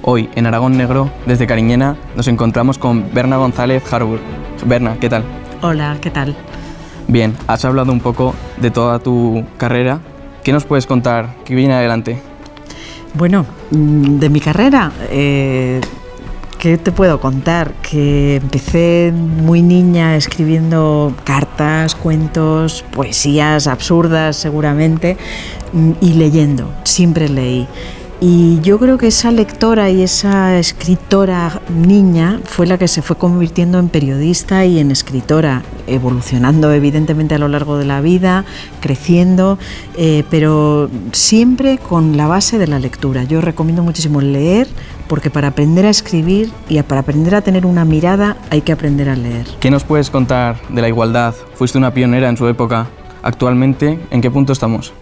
Hoy, en Aragón Negro, desde Cariñena, nos encontramos con Berna González Harbour. Berna, ¿qué tal? Hola, ¿qué tal? Bien, has hablado un poco de toda tu carrera. ¿Qué nos puedes contar? ¿Qué viene adelante? Bueno, de mi carrera, ¿qué te puedo contar? Que empecé muy niña escribiendo cartas, cuentos, poesías absurdas seguramente, y leyendo, siempre leí. Y yo creo que esa lectora y esa escritora niña fue la que se fue convirtiendo en periodista y en escritora, evolucionando evidentemente a lo largo de la vida, creciendo, pero siempre con la base de la lectura. Yo recomiendo muchísimo leer, porque para aprender a escribir y para aprender a tener una mirada hay que aprender a leer. ¿Qué nos puedes contar de la igualdad? Fuiste una pionera en su época. Actualmente, ¿en qué punto estamos?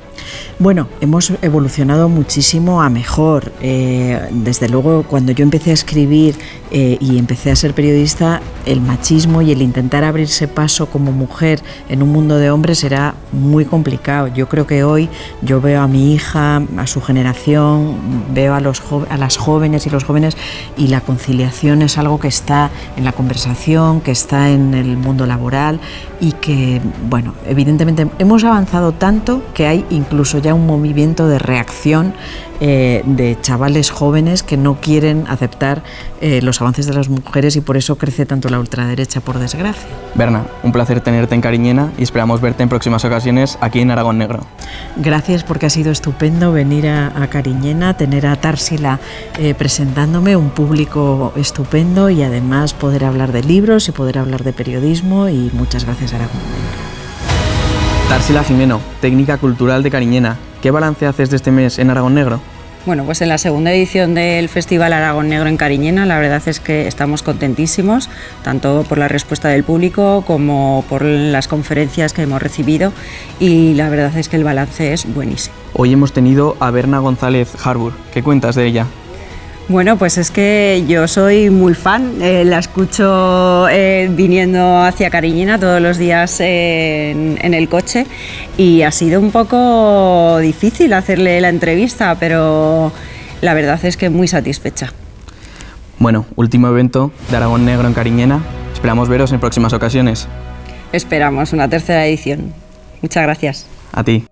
Bueno, hemos evolucionado muchísimo a mejor. Desde luego, cuando yo empecé a escribir y empecé a ser periodista, el machismo y el intentar abrirse paso como mujer en un mundo de hombres era muy complicado. Yo creo que hoy yo veo a mi hija, a su generación, veo a las jóvenes y los jóvenes, y la conciliación es algo que está en la conversación, que está en el mundo laboral, y que, bueno, evidentemente hemos avanzado tanto que hay incluso ya un movimiento de reacción de chavales jóvenes que no quieren aceptar los avances de las mujeres, y por eso crece tanto la ultraderecha, por desgracia. Berna, un placer tenerte en Cariñena y esperamos verte en próximas ocasiones aquí en Aragón Negro. Gracias, porque ha sido estupendo venir a Cariñena, tener a Társila presentándome, un público estupendo, y además poder hablar de libros y poder hablar de periodismo, y muchas gracias, Aragón Negro. Társila Jimeno, técnica cultural de Cariñena. ¿Qué balance haces de este mes en Aragón Negro? Bueno, pues en la segunda edición del Festival Aragón Negro en Cariñena, la verdad es que estamos contentísimos, tanto por la respuesta del público como por las conferencias que hemos recibido, y la verdad es que el balance es buenísimo. Hoy hemos tenido a Berna González Harbour. ¿Qué cuentas de ella? Bueno, pues es que yo soy muy fan, la escucho viniendo hacia Cariñena todos los días en el coche, y ha sido un poco difícil hacerle la entrevista, pero la verdad es que muy satisfecha. Bueno, último evento de Aragón Negro en Cariñena. Esperamos veros en próximas ocasiones. Esperamos una tercera edición. Muchas gracias. A ti.